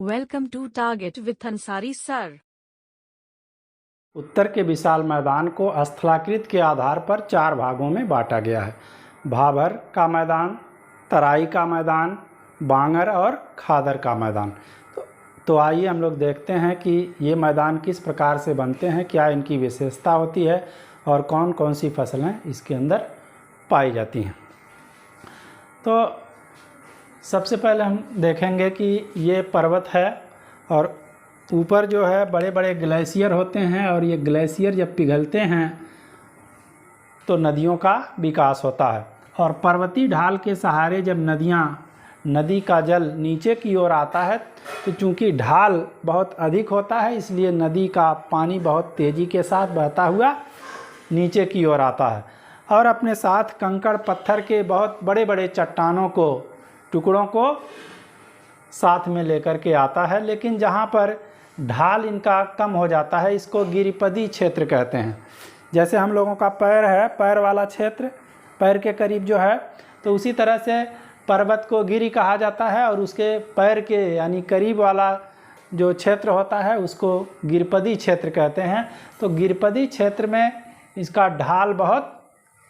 Welcome to Target with Ansari Sir. उत्तर के विशाल मैदान को स्थलाकृत के आधार पर 4 भागों में बांटा गया है। भाबर का मैदान, तराई का मैदान, बांगर और खादर का मैदान। तो आइए हम लोग देखते हैं कि ये मैदान किस प्रकार से बनते हैं, क्या इनकी विशेषता होती है और कौन कौन सी फसलें इसके अंदर पाई जाती हैं। तो सबसे पहले हम देखेंगे कि ये पर्वत है और ऊपर जो है बड़े बड़े ग्लेशियर होते हैं और ये ग्लेशियर जब पिघलते हैं तो नदियों का विकास होता है। और पर्वतीय ढाल के सहारे जब नदी का जल नीचे की ओर आता है तो चूंकि ढाल बहुत अधिक होता है इसलिए नदी का पानी बहुत तेज़ी के साथ बहता हुआ नीचे की ओर आता है और अपने साथ कंकड़ पत्थर के बहुत बड़े बड़े चट्टानों को, टुकड़ों को साथ में लेकर के आता है। लेकिन जहाँ पर ढाल इनका कम हो जाता है इसको गिरिपदी क्षेत्र कहते हैं। जैसे हम लोगों का पैर है, पैर वाला क्षेत्र, पैर के करीब जो है, तो उसी तरह से पर्वत को गिरी कहा जाता है और उसके पैर के यानी करीब वाला जो क्षेत्र होता है उसको गिरिपदी क्षेत्र कहते हैं। तो गिरिपदी क्षेत्र में इसका ढाल बहुत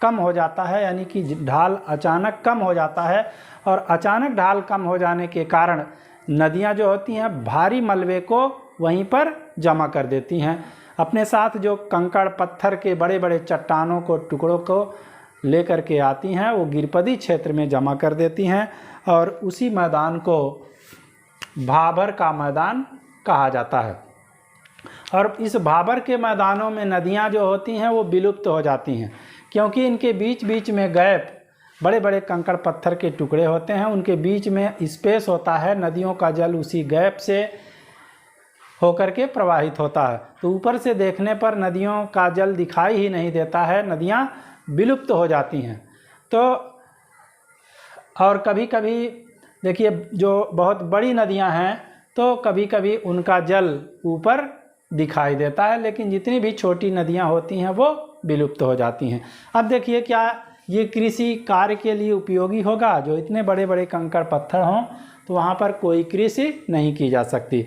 कम हो जाता है, यानी कि ढाल अचानक कम हो जाता है और अचानक ढाल कम हो जाने के कारण नदियां जो होती हैं भारी मलबे को वहीं पर जमा कर देती हैं। अपने साथ जो कंकड़ पत्थर के बड़े बड़े चट्टानों को, टुकड़ों को लेकर के आती हैं वो गिरिपदी क्षेत्र में जमा कर देती हैं और उसी मैदान को भाबर का मैदान कहा जाता है। और इस भाबर के मैदानों में नदियां जो होती हैं वो विलुप्त हो जाती हैं क्योंकि इनके बीच बीच में गैप, बड़े बड़े कंकड़ पत्थर के टुकड़े होते हैं, उनके बीच में स्पेस होता है, नदियों का जल उसी गैप से होकर के प्रवाहित होता है। तो ऊपर से देखने पर नदियों का जल दिखाई ही नहीं देता है, नदियां विलुप्त हो जाती हैं। तो और कभी कभी देखिए जो बहुत बड़ी नदियां हैं तो कभी कभी उनका जल ऊपर दिखाई देता है, लेकिन जितनी भी छोटी नदियां होती हैं वो विलुप्त हो जाती हैं। अब देखिए क्या ये कृषि कार्य के लिए उपयोगी होगा? जो इतने बड़े बड़े कंकड़ पत्थर हों तो वहाँ पर कोई कृषि नहीं की जा सकती।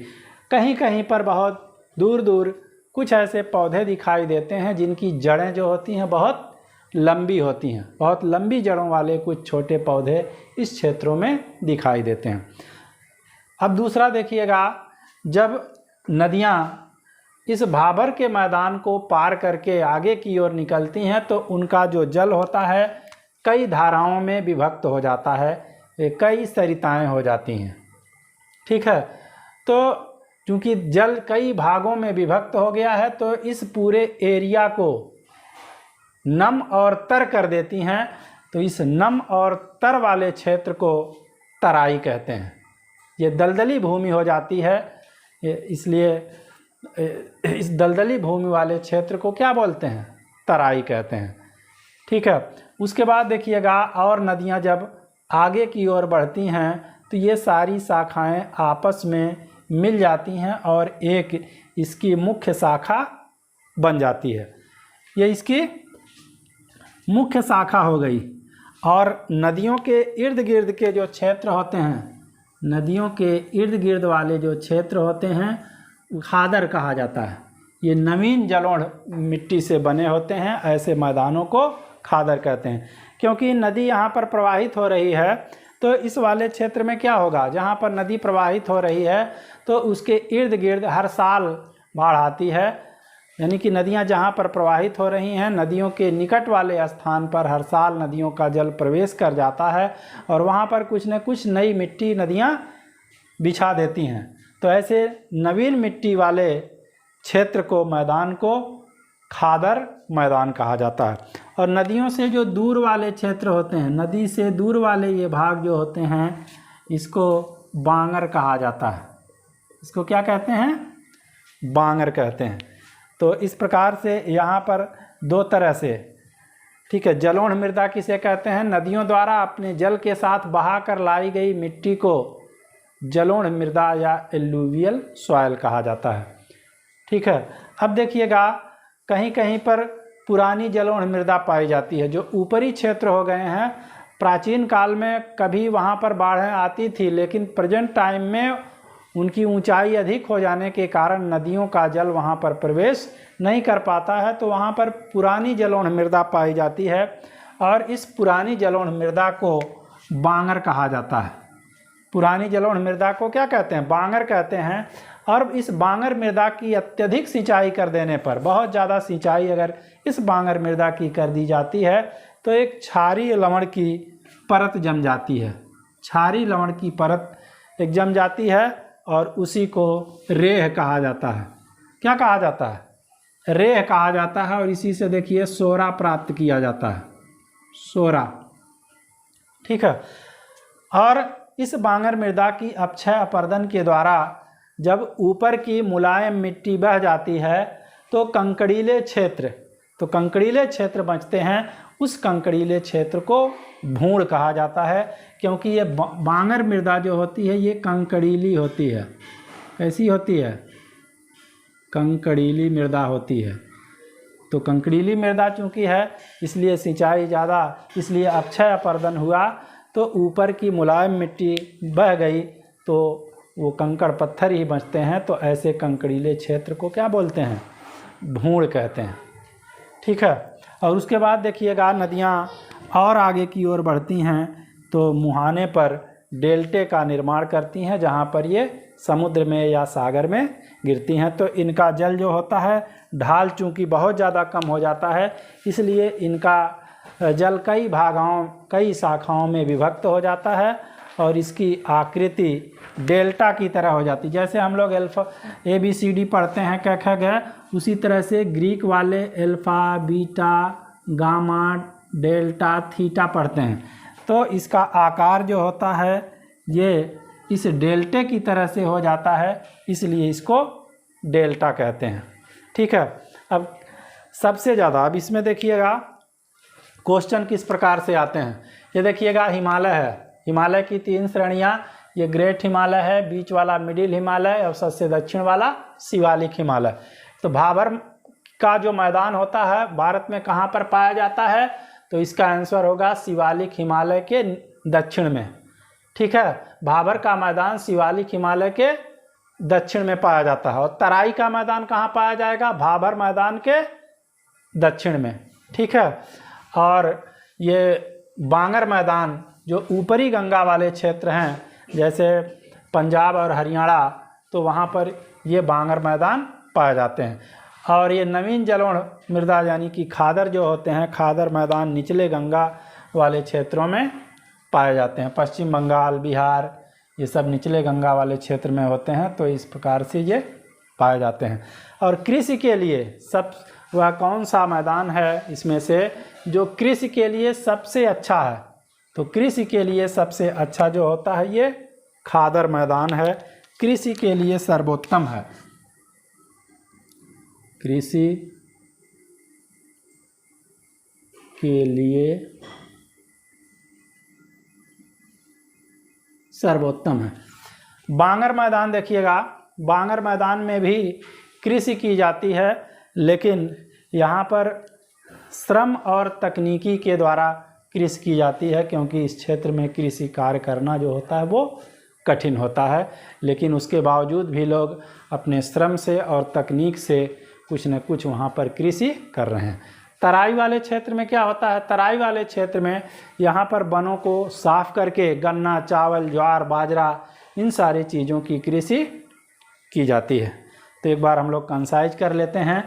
कहीं कहीं पर बहुत दूर दूर कुछ ऐसे पौधे दिखाई देते हैं जिनकी जड़ें जो होती हैं बहुत लंबी होती हैं, बहुत लंबी जड़ों वाले कुछ छोटे पौधे इस क्षेत्रों में दिखाई देते हैं। अब दूसरा देखिएगा, जब नदियाँ इस भाबर के मैदान को पार करके आगे की ओर निकलती हैं तो उनका जो जल होता है कई धाराओं में विभक्त हो जाता है, कई सरिताएं हो जाती हैं। ठीक है, तो चूँकि जल कई भागों में विभक्त हो गया है तो इस पूरे एरिया को नम और तर कर देती हैं। तो इस नम और तर वाले क्षेत्र को तराई कहते हैं। ये दलदली भूमि हो जाती है, इसलिए इस दलदली भूमि वाले क्षेत्र को क्या बोलते हैं? तराई कहते हैं। ठीक है, उसके बाद देखिएगा और नदियां जब आगे की ओर बढ़ती हैं तो ये सारी शाखाएं आपस में मिल जाती हैं और एक इसकी मुख्य शाखा बन जाती है। ये इसकी मुख्य शाखा हो गई। और नदियों के इर्द गिर्द के जो क्षेत्र होते हैं, नदियों के इर्द गिर्द वाले जो क्षेत्र होते हैं खादर कहा जाता है। ये नवीन जलोढ़ मिट्टी से बने होते हैं, ऐसे मैदानों को खादर कहते हैं। क्योंकि नदी यहाँ पर प्रवाहित हो रही है तो इस वाले क्षेत्र में क्या होगा, जहाँ पर नदी प्रवाहित हो रही है तो उसके इर्द गिर्द हर साल बाढ़ आती है। यानी कि नदियाँ जहाँ पर प्रवाहित हो रही हैं, नदियों के निकट वाले स्थान पर हर साल नदियों का जल प्रवेश कर जाता है और वहाँ पर कुछ न कुछ नई मिट्टी नदियाँ बिछा देती हैं। तो ऐसे नवीन मिट्टी वाले क्षेत्र को, मैदान को खादर मैदान कहा जाता है। और नदियों से जो दूर वाले क्षेत्र होते हैं, नदी से दूर वाले ये भाग जो होते हैं इसको बांगर कहा जाता है। इसको क्या कहते हैं? बांगर कहते हैं। तो इस प्रकार से यहाँ पर दो तरह से, ठीक है, जलोढ़ मृदा किसे कहते हैं? नदियों द्वारा अपने जल के साथ बहा कर लाई गई मिट्टी को जलोढ़ मृदा या एलुवियल सॉइल कहा जाता है। ठीक है, अब देखिएगा कहीं कहीं पर पुरानी जलोढ़ मृदा पाई जाती है जो ऊपरी क्षेत्र हो गए हैं। प्राचीन काल में कभी वहाँ पर बाढ़ें आती थी, लेकिन प्रेजेंट टाइम में उनकी ऊंचाई अधिक हो जाने के कारण नदियों का जल वहाँ पर प्रवेश नहीं कर पाता है, तो वहाँ पर पुरानी जलोढ़ मृदा पाई जाती है और इस पुरानी जलोढ़ मृदा को बांगर कहा जाता है। पुरानी जलोढ़ मृदा को क्या कहते हैं? बांगर कहते हैं। और इस बांगर मृदा की अत्यधिक सिंचाई कर देने पर, बहुत ज़्यादा सिंचाई अगर इस बांगर मृदा की कर दी जाती है तो एक क्षारीय लवण की परत जम जाती है। क्षारीय लवण की परत एक जम जाती है और उसी को रेह कहा जाता है। क्या कहा जाता है? रेह कहा जाता है। और इसी से देखिए सोरा प्राप्त किया जाता है, सोरा। ठीक है। और इस बांगर मृदा की अपक्षय अपर्दन के द्वारा जब ऊपर की मुलायम मिट्टी बह जाती है तो कंकड़ीले क्षेत्र बचते हैं। उस कंकड़ीले क्षेत्र को भूड़ कहा जाता है, क्योंकि ये बांगर मृदा जो होती है ये कंकड़ीली होती है। कैसी होती है? कंकड़ीली मृदा होती है। तो कंकड़ीली मृदा चूँकि है इसलिए सिंचाई ज़्यादा, इसलिए अपक्षय अपर्दन हुआ तो ऊपर की मुलायम मिट्टी बह गई तो वो कंकड़ पत्थर ही बचते हैं। तो ऐसे कंकड़ीले क्षेत्र को क्या बोलते हैं? भूड़ कहते हैं। ठीक है। और उसके बाद देखिएगा नदियाँ और आगे की ओर बढ़ती हैं तो मुहाने पर डेल्टे का निर्माण करती हैं, जहाँ पर ये समुद्र में या सागर में गिरती हैं। तो इनका जल जो होता है, ढाल चूँकि बहुत ज़्यादा कम हो जाता है, इसलिए इनका जल कई शाखाओं में विभक्त हो जाता है और इसकी आकृति डेल्टा की तरह हो जाती है। जैसे हम लोग ABCD पढ़ते हैं क ख ग, उसी तरह से ग्रीक वाले alpha, beta, gamma, delta, theta पढ़ते हैं। तो इसका आकार जो होता है ये इस डेल्टे की तरह से हो जाता है, इसलिए इसको डेल्टा कहते हैं। ठीक है। अब सबसे ज़्यादा, अब इसमें देखिएगा क्वेश्चन किस प्रकार से आते हैं। ये देखिएगा हिमालय है, हिमालय की 3 श्रेणियाँ, ये ग्रेट हिमालय है, बीच वाला मिडिल हिमालय और सबसे दक्षिण वाला शिवालिक हिमालय। तो भाबर का जो मैदान होता है भारत में कहाँ पर पाया जाता है? तो इसका आंसर होगा शिवालिक हिमालय के दक्षिण में। ठीक है। भाबर का मैदान शिवालिक हिमालय के दक्षिण में पाया जाता है। और तराई का मैदान कहाँ पाया जाएगा? भाबर मैदान के दक्षिण में। ठीक है। और ये बांगर मैदान जो ऊपरी गंगा वाले क्षेत्र हैं, जैसे पंजाब और हरियाणा, तो वहाँ पर ये बांगर मैदान पाए जाते हैं। और ये नवीन जलोढ़ मृदा यानी कि खादर जो होते हैं, खादर मैदान निचले गंगा वाले क्षेत्रों में पाए जाते हैं। पश्चिम बंगाल, बिहार, ये सब निचले गंगा वाले क्षेत्र में होते हैं। तो इस प्रकार से ये पाए जाते हैं। और कृषि के लिए वह कौन सा मैदान है इसमें से जो कृषि के लिए सबसे अच्छा है? तो कृषि के लिए सबसे अच्छा जो होता है ये खादर मैदान है, कृषि के लिए सर्वोत्तम है। कृषि के लिए सर्वोत्तम है। बांगर मैदान देखिएगा, बांगर मैदान में भी कृषि की जाती है, लेकिन यहाँ पर श्रम और तकनीकी के द्वारा कृषि की जाती है, क्योंकि इस क्षेत्र में कृषि कार्य करना जो होता है वो कठिन होता है। लेकिन उसके बावजूद भी लोग अपने श्रम से और तकनीक से कुछ न कुछ वहाँ पर कृषि कर रहे हैं। तराई वाले क्षेत्र में क्या होता है? तराई वाले क्षेत्र में यहाँ पर वनों को साफ करके गन्ना, चावल, ज्वार, बाजरा, इन सारी चीज़ों की कृषि की जाती है। तो एक बार हम लोग कंसाइज कर लेते हैं।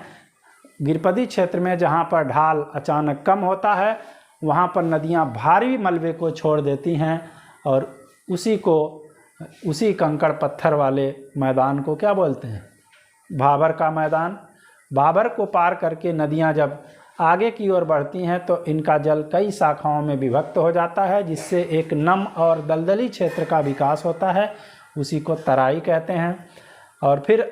गिरपदी क्षेत्र में जहाँ पर ढाल अचानक कम होता है वहाँ पर नदियाँ भारी मलबे को छोड़ देती हैं और उसी कंकड़ पत्थर वाले मैदान को क्या बोलते हैं? भाबर का मैदान। भाबर को पार करके नदियाँ जब आगे की ओर बढ़ती हैं तो इनका जल कई शाखाओं में विभक्त हो जाता है, जिससे एक नम और दलदली क्षेत्र का विकास होता है, उसी को तराई कहते हैं। और फिर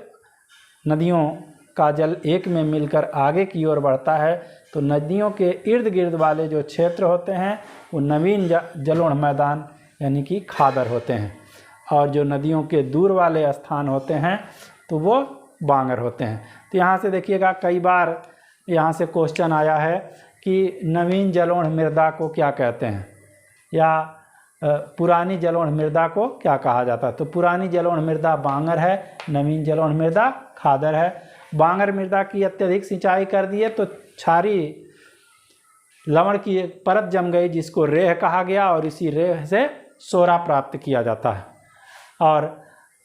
नदियों का जल एक में मिलकर आगे की ओर बढ़ता है तो नदियों के इर्द गिर्द वाले जो क्षेत्र होते हैं वो नवीन जलोढ़ मैदान यानी कि खादर होते हैं, और जो नदियों के दूर वाले स्थान होते हैं तो वो बांगर होते हैं। तो यहाँ से देखिएगा कई बार यहाँ से क्वेश्चन आया है कि नवीन जलोढ़ मृदा को क्या कहते हैं, या पुरानी जलोढ़ मृदा को क्या कहा जाता है? तो पुरानी जलोढ़ मृदा बांगर है, नवीन जलोढ़ मृदा खादर है। बांगर मृदा की अत्यधिक सिंचाई कर दी है तो क्षारी लवण की एक परत जम गई जिसको रेह कहा गया, और इसी रेह से सोरा प्राप्त किया जाता है। और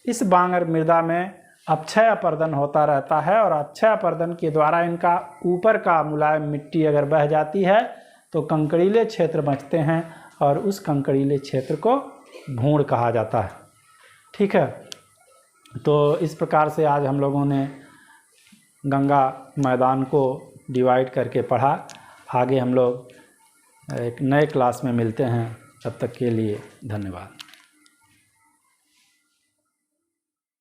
इस बांगर मृदा में अक्षय अपर्दन होता रहता है, और अक्षय अपर्दन के द्वारा इनका ऊपर का मुलायम मिट्टी अगर बह जाती है तो कंकड़ीले क्षेत्र बचते हैं, और उस कंकड़ीले क्षेत्र को भूण कहा जाता है। ठीक है, तो इस प्रकार से आज हम लोगों ने गंगा मैदान को डिवाइड करके पढ़ा। आगे हम लोग एक नए क्लास में मिलते हैं, तब तक के लिए धन्यवाद।